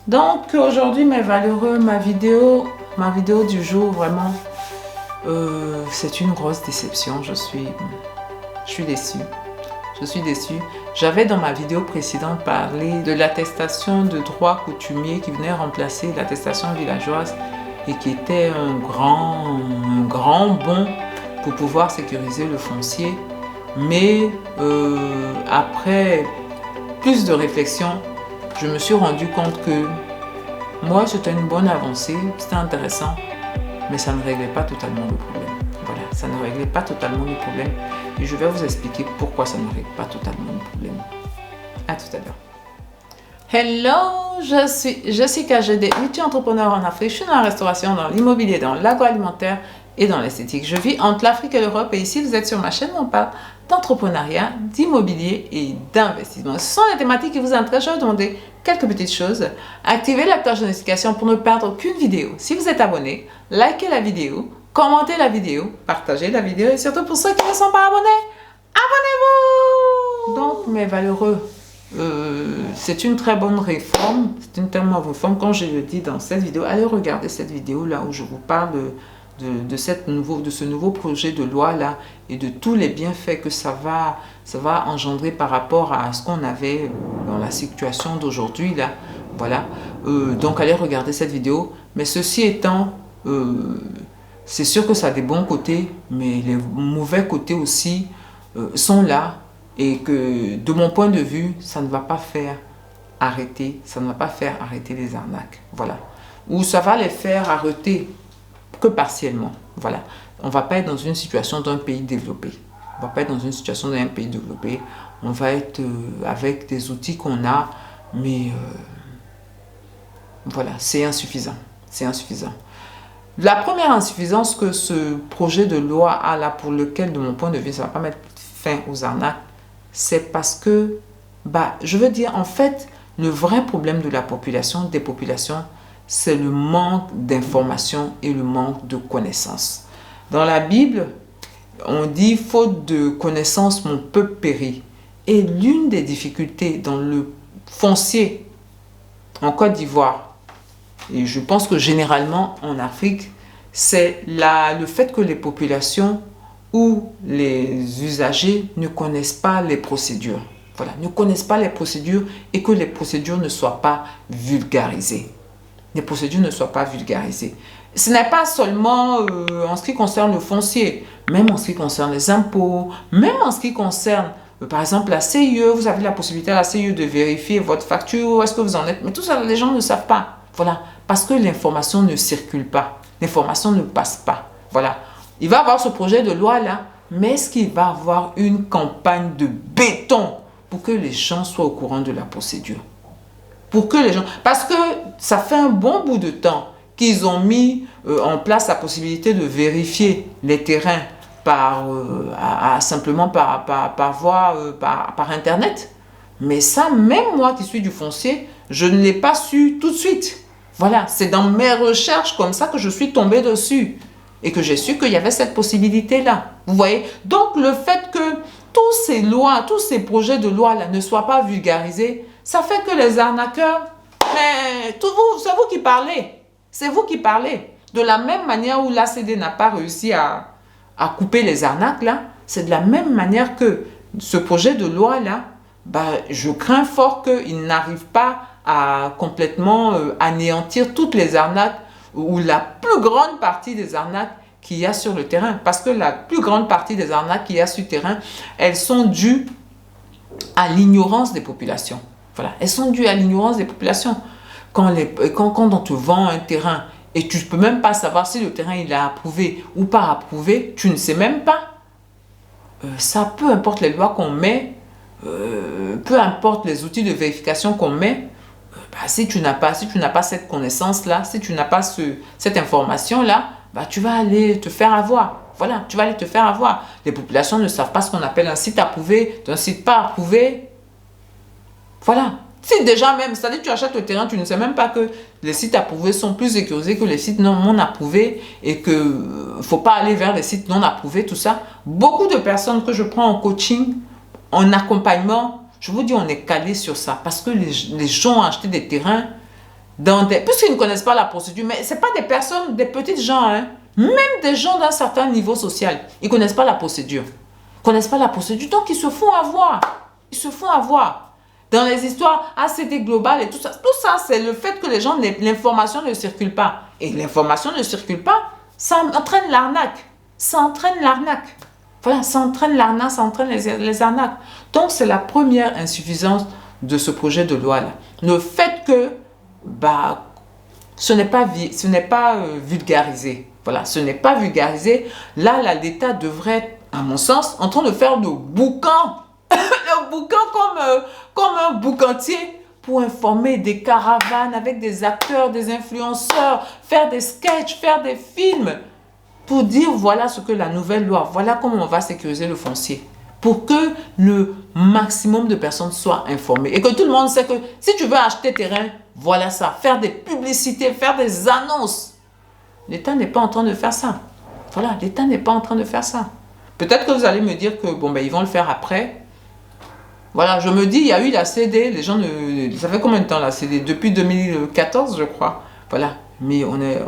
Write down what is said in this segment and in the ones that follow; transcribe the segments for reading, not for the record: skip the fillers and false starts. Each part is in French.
Donc aujourd'hui mes valeureux, ma vidéo du jour vraiment, c'est une grosse déception. Je suis déçue. Je suis déçue. J'avais dans ma vidéo précédente parlé de l'attestation de droit coutumier qui venait remplacer l'attestation villageoise et qui était un grand bond pour pouvoir sécuriser le foncier. Mais après plus de réflexion, je me suis rendu compte que moi, c'était une bonne avancée, c'était intéressant, mais ça ne réglait pas totalement le problème. Voilà, ça ne réglait pas totalement le problème. Et je vais vous expliquer pourquoi ça ne règle pas totalement le problème. À tout à l'heure. Hello, je suis Jessica GD, multi-entrepreneur en Afrique. Je suis dans la restauration, dans l'immobilier, dans l'agroalimentaire et dans l'esthétique. Je vis entre l'Afrique et l'Europe et ici, vous êtes sur ma chaîne où on parle d'entrepreneuriat, d'immobilier et d'investissement. Ce sont les thématiques qui vous intéressent. Je vais vous demander quelques petites choses. Activez la cloche de notification pour ne perdre aucune vidéo. Si vous êtes abonné, likez la vidéo, commentez la vidéo, partagez la vidéo et surtout pour ceux qui ne sont pas abonnés, abonnez-vous! Donc, mes valeureux, c'est une très bonne réforme. C'est une très bonne réforme. Comme je le dis dans cette vidéo, allez regarder cette vidéo là où je vous parle de ce nouveau projet de loi là et de tous les bienfaits que ça va engendrer par rapport à ce qu'on avait dans la situation d'aujourd'hui là. Voilà. Donc allez regarder cette vidéo. Mais ceci étant, c'est sûr que ça a des bons côtés, mais les mauvais côtés aussi sont là. Et que de mon point de vue, ça ne va pas faire arrêter, les arnaques. Voilà. Ou ça va les faire arrêter que partiellement. Voilà. On ne va pas être dans une situation d'un pays développé. On ne va pas être dans une situation d'un pays développé. On va être avec des outils qu'on a, mais voilà, c'est insuffisant. C'est insuffisant. La première insuffisance que ce projet de loi a là, pour lequel, de mon point de vue, ça ne va pas mettre fin aux arnaques, c'est parce que, je veux dire, en fait, le vrai problème de la population, des populations, c'est le manque d'information et le manque de connaissances. Dans la Bible, on dit « faute de connaissances, mon peuple périt ». Et l'une des difficultés dans le foncier en Côte d'Ivoire, et je pense que généralement en Afrique, c'est le fait que les populations où les usagers ne connaissent pas les procédures. Voilà, ne connaissent pas les procédures et que les procédures ne soient pas vulgarisées. Les procédures ne soient pas vulgarisées. Ce n'est pas seulement en ce qui concerne le foncier, même en ce qui concerne les impôts, même en ce qui concerne, par exemple, la CIE. Vous avez la possibilité à la CIE de vérifier votre facture, où est-ce que vous en êtes. Mais tout ça, les gens ne savent pas. Voilà, parce que l'information ne circule pas. L'information ne passe pas. Voilà. Il va avoir ce projet de loi-là, mais est-ce qu'il va avoir une campagne de béton pour que les gens soient au courant de la procédure? Pour que les gens... Parce que ça fait un bon bout de temps qu'ils ont mis en place la possibilité de vérifier les terrains simplement par Internet. Mais ça, même moi qui suis du foncier, je ne l'ai pas su tout de suite. Voilà, c'est dans mes recherches comme ça que je suis tombée dessus. Et que j'ai su qu'il y avait cette possibilité-là. Vous voyez? Donc, le fait que tous ces lois, tous ces projets de loi-là ne soient pas vulgarisés, ça fait que les arnaqueurs, mais c'est vous qui parlez. C'est vous qui parlez. De la même manière où l'ACD n'a pas réussi à couper les arnaques, là, c'est de la même manière que ce projet de loi-là, je crains fort qu'il n'arrive pas à complètement anéantir toutes les arnaques ou la plus grande partie des arnaques qu'il y a sur le terrain. Parce que la plus grande partie des arnaques qu'il y a sur le terrain, elles sont dues à l'ignorance des populations. Voilà, elles sont dues à l'ignorance des populations. Quand on te vend un terrain et tu ne peux même pas savoir si le terrain il est approuvé ou pas approuvé, tu ne sais même pas. Ça, peu importe les lois qu'on met, peu importe les outils de vérification qu'on met, si tu n'as pas cette connaissance-là, si tu n'as pas cette information-là, tu vas aller te faire avoir. Voilà, tu vas aller te faire avoir. Les populations ne savent pas ce qu'on appelle un site approuvé, d'un site pas approuvé. Voilà. Si déjà même, c'est-à-dire que tu achètes le terrain, tu ne sais même pas que les sites approuvés sont plus sécurisés que les sites non approuvés et qu'il ne faut pas aller vers les sites non approuvés, tout ça. Beaucoup de personnes que je prends en coaching, en accompagnement, je vous dis, on est calé sur ça parce que les gens ont acheté des terrains puisqu'ils ne connaissent pas la procédure, mais ce n'est pas des personnes, des petites gens, hein, même des gens d'un certain niveau social, ils ne connaissent pas la procédure. Ils ne connaissent pas la procédure, donc ils se font avoir. Ils se font avoir. Dans les histoires ACD globales et tout ça, c'est le fait que les gens, l'information ne circule pas. Et l'information ne circule pas, ça entraîne l'arnaque. Ça entraîne l'arnaque. Voilà, ça entraîne l'arnaque, ça entraîne les arnaques. Donc, c'est la première insuffisance de ce projet de loi-là. Le fait que ce n'est pas vulgarisé. Voilà, ce n'est pas vulgarisé. Là, l'État devrait être, à mon sens, en train de faire le boucan. Le boucan comme un boucantier pour informer des caravanes avec des acteurs, des influenceurs, faire des sketchs, faire des films. Pour dire voilà ce que la nouvelle loi, voilà comment on va sécuriser le foncier. Pour que le maximum de personnes soient informées. Et que tout le monde sait que si tu veux acheter terrain, voilà ça. Faire des publicités, faire des annonces. L'État n'est pas en train de faire ça. Voilà, l'État n'est pas en train de faire ça. Peut-être que vous allez me dire que ils vont le faire après. Voilà, je me dis, il y a eu la CD. Les gens ça fait combien de temps la CD? Depuis 2014, je crois. Voilà, mais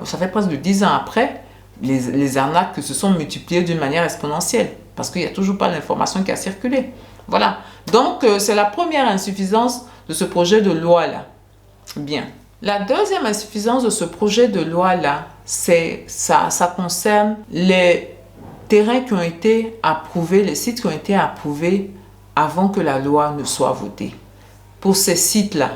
ça fait presque 10 ans après. Les arnaques se sont multipliées d'une manière exponentielle parce qu'il n'y a toujours pas l'information qui a circulé. Voilà. Donc, c'est la première insuffisance de ce projet de loi-là. Bien. La deuxième insuffisance de ce projet de loi-là, ça concerne les terrains qui ont été approuvés, les sites qui ont été approuvés avant que la loi ne soit votée. Pour ces sites-là,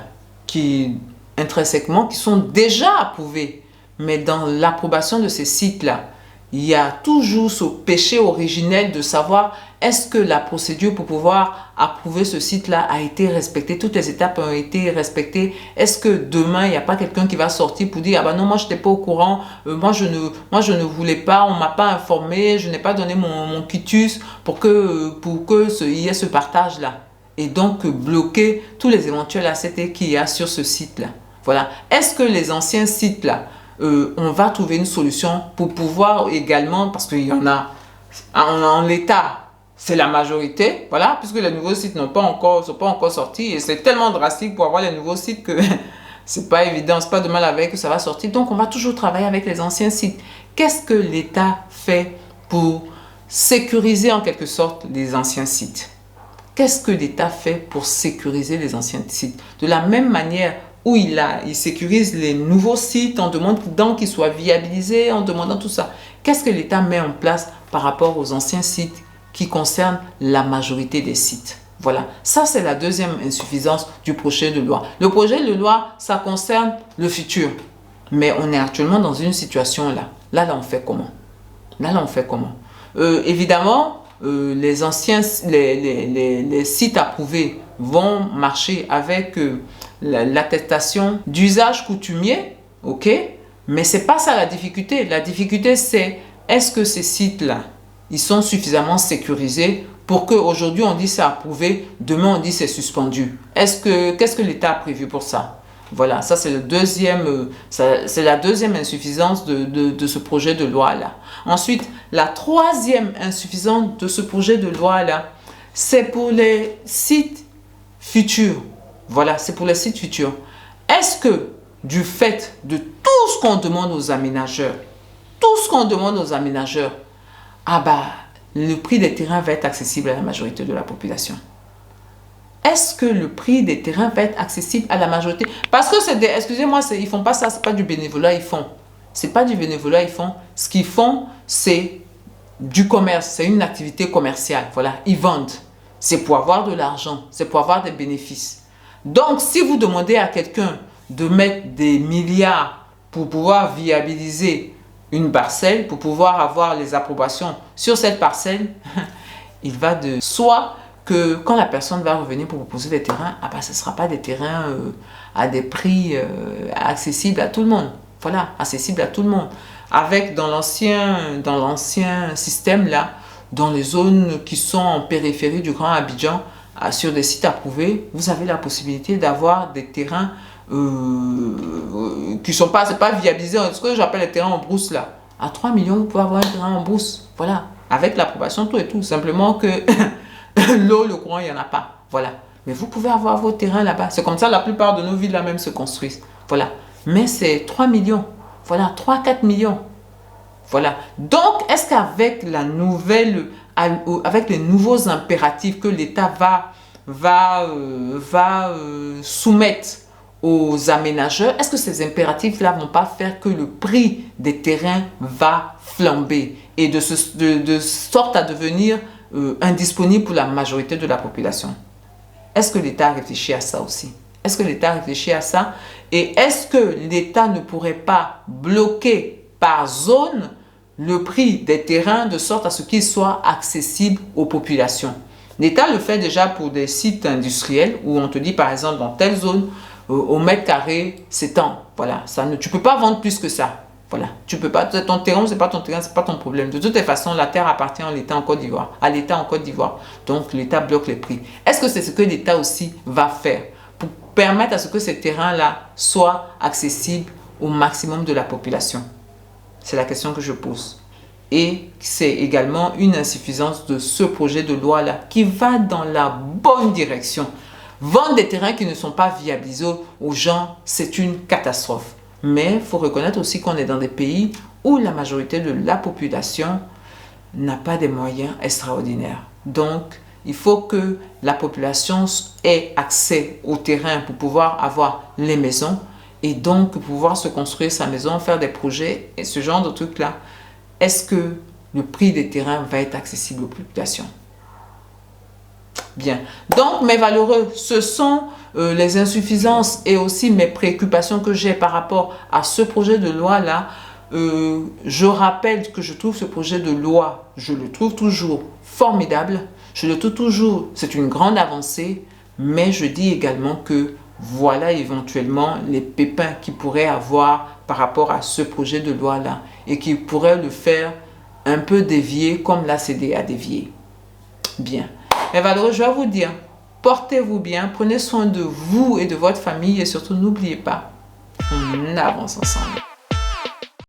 intrinsèquement, qui sont déjà approuvés, mais dans l'approbation de ces sites-là, il y a toujours ce péché originel de savoir est-ce que la procédure pour pouvoir approuver ce site-là a été respectée, toutes les étapes ont été respectées. Est-ce que demain, il n'y a pas quelqu'un qui va sortir pour dire « Ah ben non, moi je n'étais pas au courant, moi je ne voulais pas, on ne m'a pas informé, je n'ai pas donné mon quitus pour que il y ait ce partage-là. » Et donc bloquer tous les éventuels ACT qu'il y a sur ce site-là. Voilà. Est-ce que les anciens sites-là, on va trouver une solution pour pouvoir également, parce qu'il y en a en l'état, c'est la majorité, voilà, puisque les nouveaux sites sont pas encore sortis et c'est tellement drastique pour avoir les nouveaux sites que c'est pas évident, c'est pas demain la veille que ça va sortir. Donc on va toujours travailler avec les anciens sites. Qu'est-ce que l'État fait pour sécuriser en quelque sorte les anciens sites? Qu'est-ce que l'État fait pour sécuriser les anciens sites? De la même manière où il sécurise les nouveaux sites en demandant qu'ils soient viabilisés, en demandant tout ça. Qu'est-ce que l'État met en place par rapport aux anciens sites qui concernent la majorité des sites? Voilà, ça c'est la deuxième insuffisance du projet de loi. Le projet de loi, ça concerne le futur. Mais on est actuellement dans une situation là. Là, on fait comment? Évidemment, les sites approuvés vont marcher avec l'attestation d'usage coutumier, ok? Mais c'est pas ça la difficulté. La difficulté, c'est est-ce que ces sites-là, ils sont suffisamment sécurisés pour qu'aujourd'hui on dit c'est approuvé, demain on dit c'est suspendu. Qu'est-ce que l'État a prévu pour ça? Voilà, ça c'est la deuxième insuffisance de ce projet de loi-là. Ensuite, la troisième insuffisance de ce projet de loi-là, c'est pour les sites futurs. Voilà, c'est pour les sites futurs. Est-ce que du fait de tout ce qu'on demande aux aménageurs, le prix des terrains va être accessible à la majorité de la population? Est-ce que le prix des terrains va être accessible à la majorité? Parce que excusez-moi, ils font pas ça, c'est pas du bénévolat, ils font. C'est pas du bénévolat, ils font. Ce qu'ils font, c'est du commerce, c'est une activité commerciale. Voilà, ils vendent. C'est pour avoir de l'argent, c'est pour avoir des bénéfices. Donc, si vous demandez à quelqu'un de mettre des milliards pour pouvoir viabiliser une parcelle, pour pouvoir avoir les approbations sur cette parcelle, il va de soi que quand la personne va revenir pour proposer des terrains, ce ne sera pas des terrains à des prix accessibles à tout le monde. Voilà, accessible à tout le monde. Avec dans l'ancien système là, dans les zones qui sont en périphérie du Grand Abidjan, sur des sites approuvés, vous avez la possibilité d'avoir des terrains qui sont pas, c'est pas viabilisé, ce que j'appelle les terrains en brousse là. À 3 millions, vous pouvez avoir un terrain en brousse. Voilà, avec l'approbation, tout et tout. Simplement que l'eau, le courant, il n'y en a pas. Voilà. Mais vous pouvez avoir vos terrains là-bas. C'est comme ça la plupart de nos villes là même se construisent. Voilà. mais c'est 3 millions. Voilà, 3-4 millions. Voilà. Donc, est-ce qu'avec avec les nouveaux impératifs que l'État va soumettre aux aménageurs, est-ce que ces impératifs-là ne vont pas faire que le prix des terrains va flamber et de sorte à devenir indisponible pour la majorité de la population? Est-ce que l'État a réfléchi à ça aussi? Est-ce que l'État a réfléchi à ça? Et est-ce que l'État ne pourrait pas bloquer par zone le prix des terrains de sorte à ce qu'ils soient accessibles aux populations? L'État le fait déjà pour des sites industriels où on te dit par exemple dans telle zone, au mètre carré, c'est tant. Voilà, tu ne peux pas vendre plus que ça. Voilà, tu peux pas, ton terrain, c'est pas ton terrain, c'est pas ton problème. De toutes les façons, la terre appartient à l'État en Côte d'Ivoire, Donc, l'État bloque les prix. Est-ce que c'est ce que l'État aussi va faire pour permettre à ce que ces terrains-là soient accessibles au maximum de la population? C'est la question que je pose. Et c'est également une insuffisance de ce projet de loi-là qui va dans la bonne direction. Vendre des terrains qui ne sont pas viabilisés aux gens, c'est une catastrophe. Mais il faut reconnaître aussi qu'on est dans des pays où la majorité de la population n'a pas des moyens extraordinaires. Donc, il faut que la population ait accès au terrain pour pouvoir avoir les maisons et donc pouvoir se construire sa maison, faire des projets et ce genre de trucs-là. Est-ce que le prix des terrains va être accessible aux populations? Bien. Donc, mes valeureux, ce sont les insuffisances et aussi mes préoccupations que j'ai par rapport à ce projet de loi-là. Je rappelle que je trouve ce projet de loi, je le trouve toujours formidable. Je le trouve toujours, c'est une grande avancée, mais je dis également que voilà éventuellement les pépins qu'il pourrait avoir par rapport à ce projet de loi-là et qui pourrait le faire un peu dévier comme l'ACD a dévié. Bien. Mais valeureux, je vais vous dire, portez-vous bien, prenez soin de vous et de votre famille et surtout n'oubliez pas, on avance ensemble.